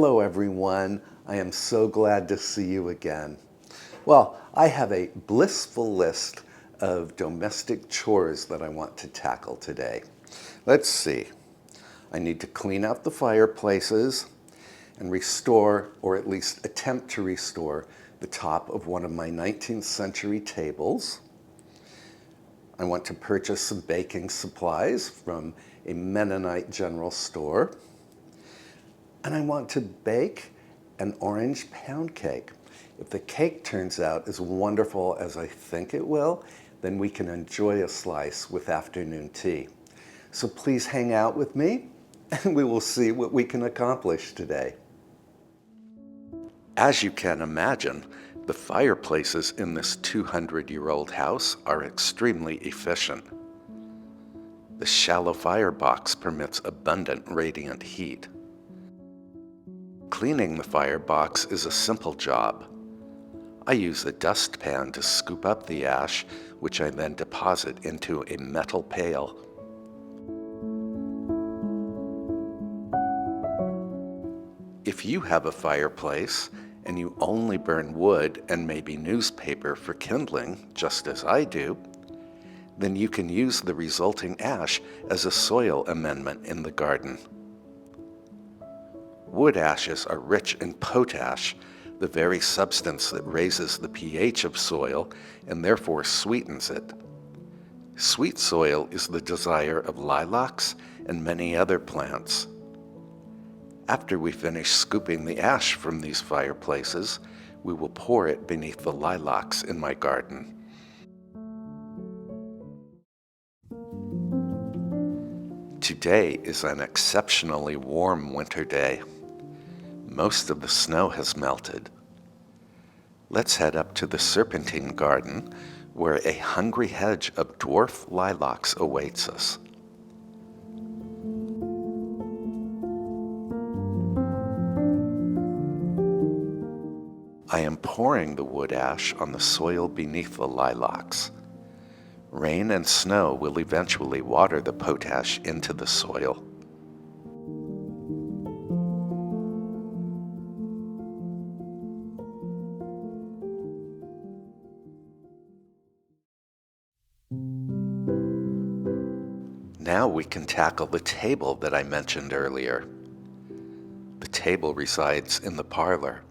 Hello everyone, I am so glad to see you again. Well, I have a blissful list of domestic chores that I want to tackle today. Let's see. I need to clean out the fireplaces and restore, or at least attempt to restore, the top of one of my 19th century tables. I want to purchase some baking supplies from a Mennonite General Store. And I want to bake an orange pound cake. If the cake turns out as wonderful as I think it will, then we can enjoy a slice with afternoon tea. So please hang out with me and we will see what we can accomplish today. As you can imagine, the fireplaces in this 200-year-old house are extremely efficient. The shallow firebox permits abundant radiant heat. Cleaning the firebox is a simple job. I use a dustpan to scoop up the ash, which I then deposit into a metal pail. If you have a fireplace and you only burn wood and maybe newspaper for kindling, just as I do, then you can use the resulting ash as a soil amendment in the garden. Wood ashes are rich in potash, the very substance that raises the pH of soil and therefore sweetens it. Sweet soil is the desire of lilacs and many other plants. After we finish scooping the ash from these fireplaces, we will pour it beneath the lilacs in my garden. Today is an exceptionally warm winter day. Most of the snow has melted. Let's head up to the serpentine garden where a hungry hedge of dwarf lilacs awaits us. I am pouring the wood ash on the soil beneath the lilacs. Rain and snow will eventually water the potash into the soil. Now we can tackle the table that I mentioned earlier. The table resides in the parlor.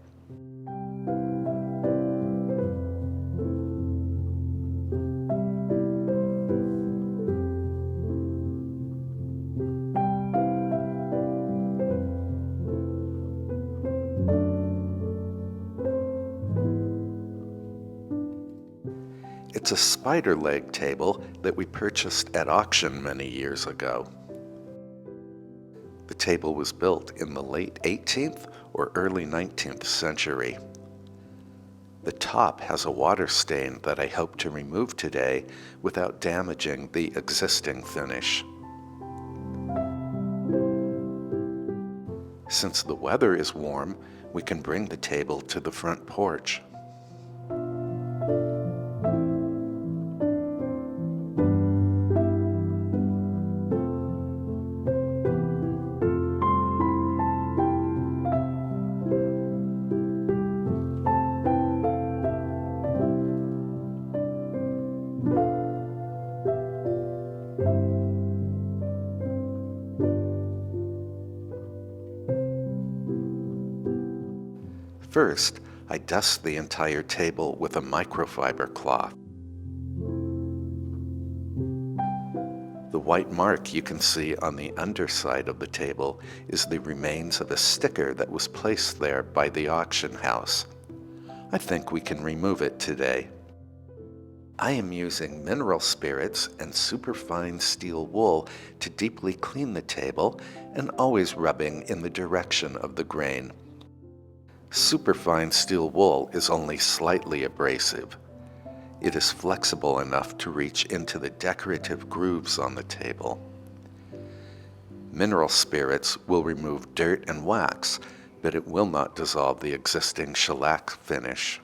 It's a spider leg table that we purchased at auction many years ago. The table was built in the late 18th or early 19th century. The top has a water stain that I hope to remove today without damaging the existing finish. Since the weather is warm, we can bring the table to the front porch. First, I dust the entire table with a microfiber cloth. The white mark you can see on the underside of the table is the remains of a sticker that was placed there by the auction house. I think we can remove it today. I am using mineral spirits and superfine steel wool to deeply clean the table and always rubbing in the direction of the grain. Superfine steel wool is only slightly abrasive. It is flexible enough to reach into the decorative grooves on the table. Mineral spirits will remove dirt and wax, but it will not dissolve the existing shellac finish.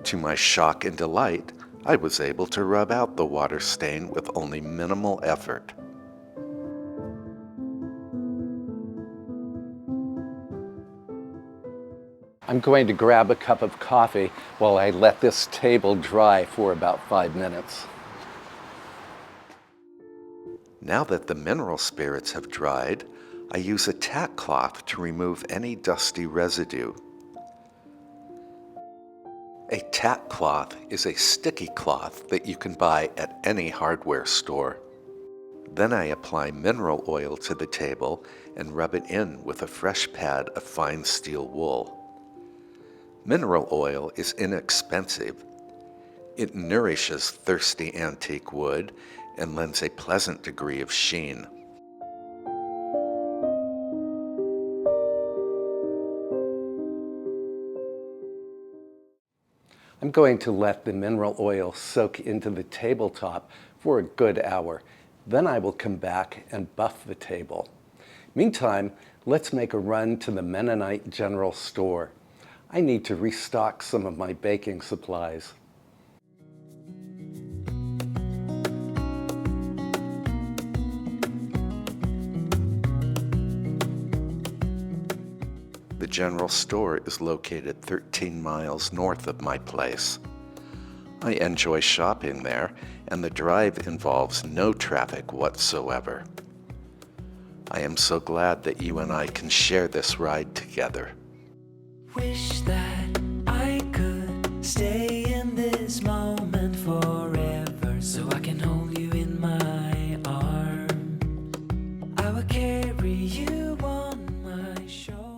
To my shock and delight, I was able to rub out the water stain with only minimal effort. I'm going to grab a cup of coffee while I let this table dry for about 5 minutes. Now that the mineral spirits have dried, I use a tack cloth to remove any dusty residue. A tack cloth is a sticky cloth that you can buy at any hardware store. Then I apply mineral oil to the table and rub it in with a fresh pad of fine steel wool. Mineral oil is inexpensive. It nourishes thirsty antique wood and lends a pleasant degree of sheen. I'm going to let the mineral oil soak into the tabletop for a good hour. Then I will come back and buff the table. Meantime, let's make a run to the Mennonite General Store. I need to restock some of my baking supplies. The General Store is located 13 miles north of my place. I enjoy shopping there, and the drive involves no traffic whatsoever. I am so glad that you and I can share this ride together. Wish that I could stay in this moment forever, so I can hold you in my arms. I will carry you on my shoulders.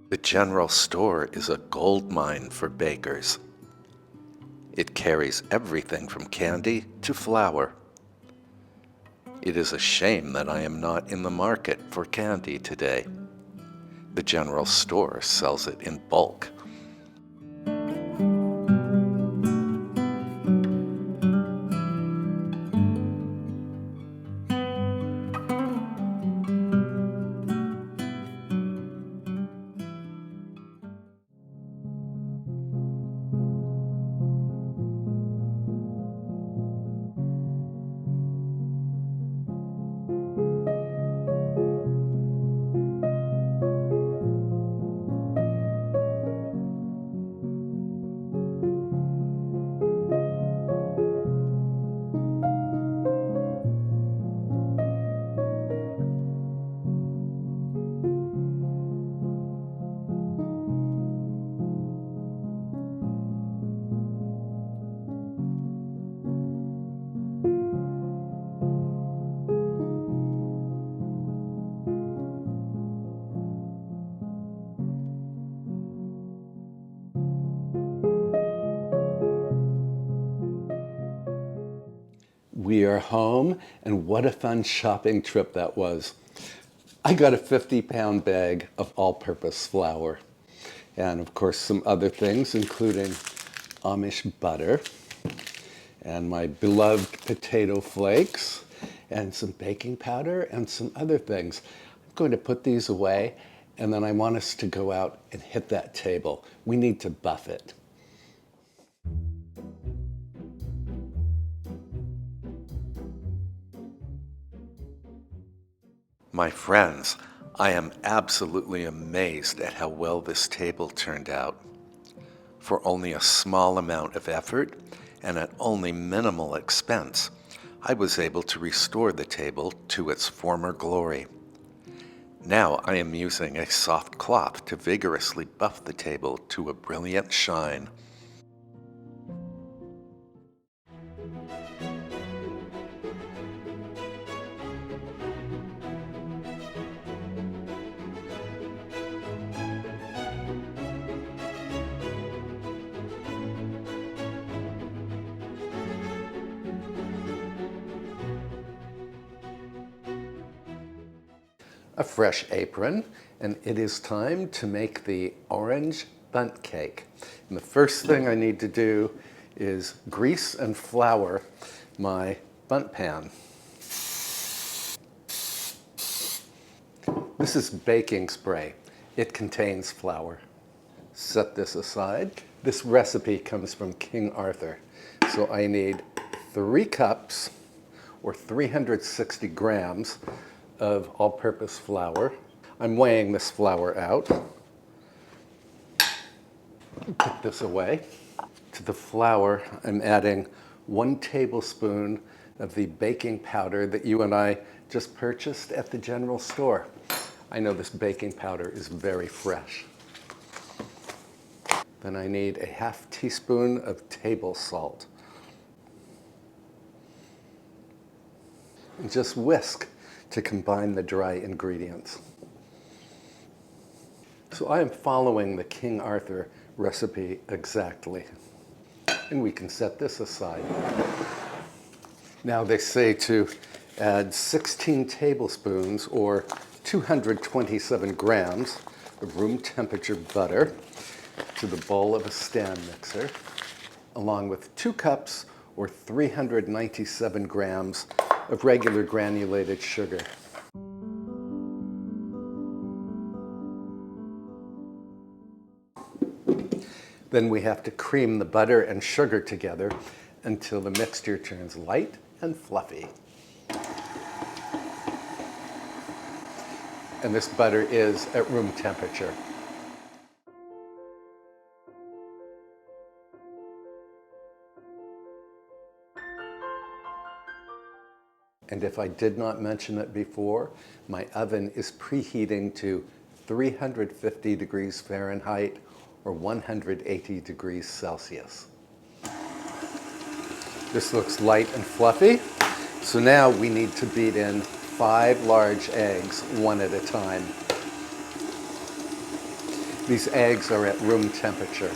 The General Store is a gold mine for bakers. It carries everything from candy to flour. It is a shame that I am not in the market for candy today. The General Store sells it in bulk. We are home, and what a fun shopping trip that was. I got a 50-pound bag of all-purpose flour, and of course some other things, including Amish butter, and my beloved potato flakes, and some baking powder, and some other things. I'm going to put these away, and then I want us to go out and hit that table. We need to buff it. My friends, I am absolutely amazed at how well this table turned out. For only a small amount of effort and at only minimal expense, I was able to restore the table to its former glory. Now I am using a soft cloth to vigorously buff the table to a brilliant shine. a fresh apron, and it is time to make the orange bundt cake. And the first thing I need to do is grease and flour my bundt pan. This is baking spray. It contains flour. Set this aside. This recipe comes from King Arthur. So I need 3 cups or 360 grams of all-purpose flour. I'm weighing this flour out. Put this away. To the flour, I'm adding 1 tablespoon of the baking powder that you and I just purchased at the General Store. I know this baking powder is very fresh. Then I need a ½ teaspoon of table salt. And just whisk to combine the dry ingredients. So I am following the King Arthur recipe exactly. And we can set this aside. Now they say to add 16 tablespoons or 227 grams of room temperature butter to the bowl of a stand mixer, along with 2 cups or 397 grams of regular granulated sugar. Then we have to cream the butter and sugar together until the mixture turns light and fluffy. And this butter is at room temperature. And if I did not mention it before, my oven is preheating to 350 degrees Fahrenheit or 180 degrees Celsius. This looks light and fluffy. So now we need to beat in 5 large eggs, one at a time. These eggs are at room temperature.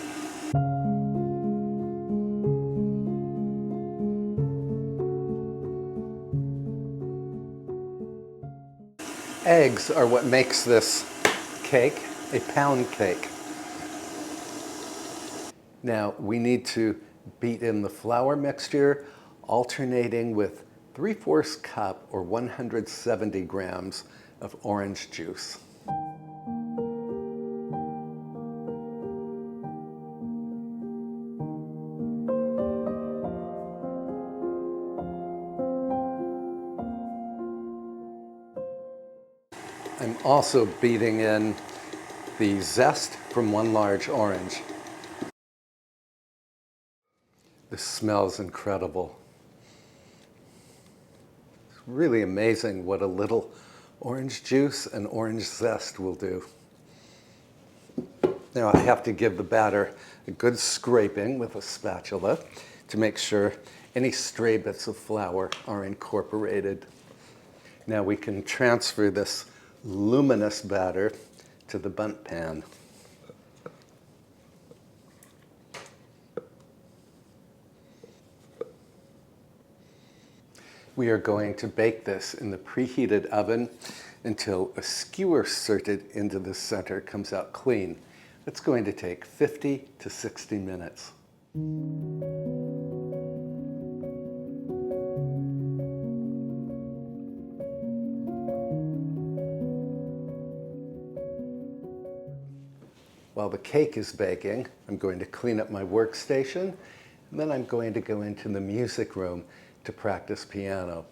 Eggs are what makes this cake a pound cake. Now we need to beat in the flour mixture, alternating with 3/4 cup or 170 grams of orange juice. I'm also beating in the zest from 1 large orange. This smells incredible. It's really amazing what a little orange juice and orange zest will do. Now I have to give the batter a good scraping with a spatula to make sure any stray bits of flour are incorporated. Now we can transfer this luminous batter to the bundt pan. We are going to bake this in the preheated oven until a skewer inserted into the center comes out clean. It's going to take 50 to 60 minutes. While the cake is baking, I'm going to clean up my workstation, and then I'm going to go into the music room to practice piano.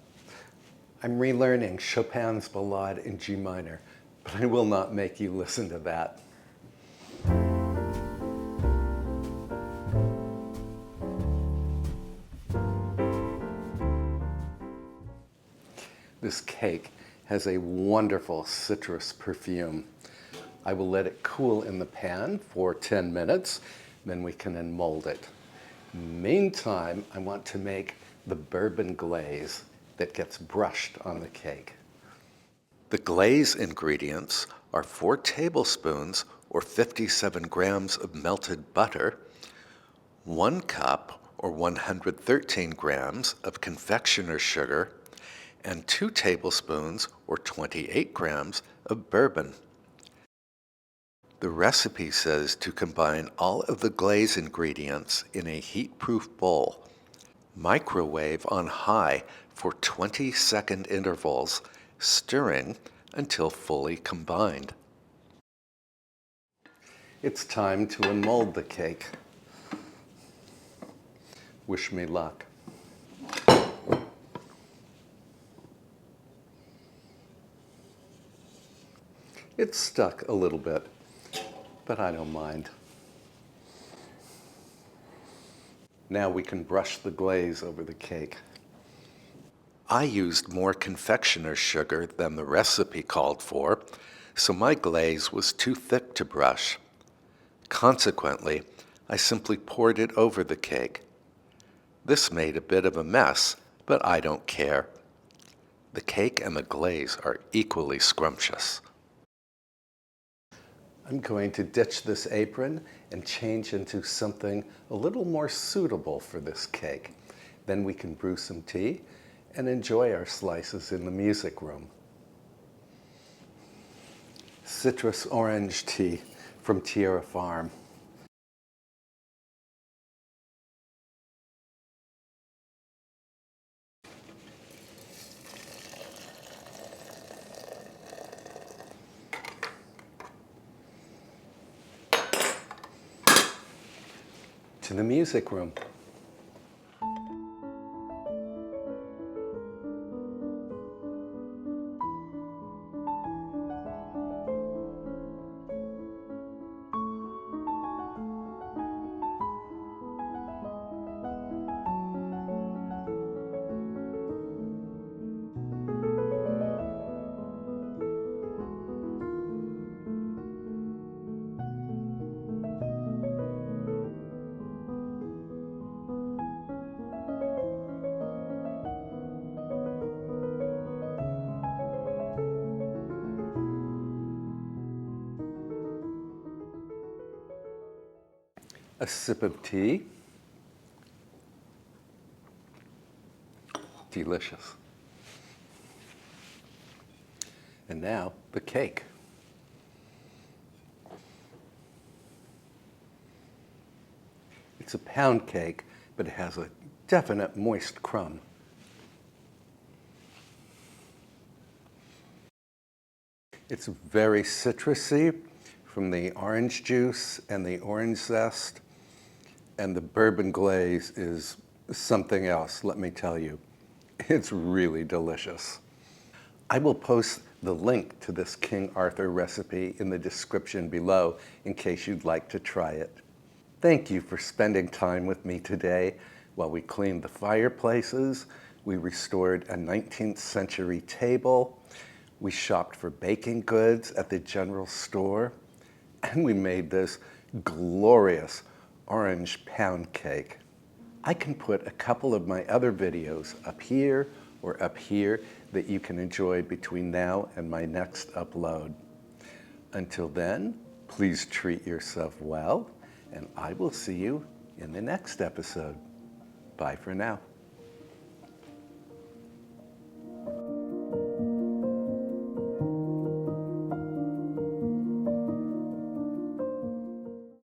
I'm relearning Chopin's Ballade in G minor, but I will not make you listen to that. This cake has a wonderful citrus perfume. I will let it cool in the pan for 10 minutes, then we can unmold it. Meantime, I want to make the bourbon glaze that gets brushed on the cake. The glaze ingredients are 4 tablespoons or 57 grams of melted butter, 1 cup or 113 grams of confectioner's sugar, and 2 tablespoons or 28 grams of bourbon. The recipe says to combine all of the glaze ingredients in a heat-proof bowl. Microwave on high for 20-second intervals, stirring until fully combined. It's time to unmold the cake. Wish me luck. It's stuck a little bit, but I don't mind. Now we can brush the glaze over the cake. I used more confectioner's sugar than the recipe called for, so my glaze was too thick to brush. Consequently, I simply poured it over the cake. This made a bit of a mess, but I don't care. The cake and the glaze are equally scrumptious. I'm going to ditch this apron and change into something a little more suitable for this cake. Then we can brew some tea and enjoy our slices in the music room. Citrus orange tea from Tierra Farm. To the music room. A sip of tea. Delicious. And now the cake. It's a pound cake, but it has a definite moist crumb. It's very citrusy from the orange juice and the orange zest, and the bourbon glaze is something else, let me tell you. It's really delicious. I will post the link to this King Arthur recipe in the description below in case you'd like to try it. Thank you for spending time with me today while we cleaned the fireplaces, we restored a 19th century table, we shopped for baking goods at the general store, and we made this glorious orange pound cake. I can put a couple of my other videos up here or up here that you can enjoy between now and my next upload. Until then, please treat yourself well, and I will see you in the next episode. Bye for now.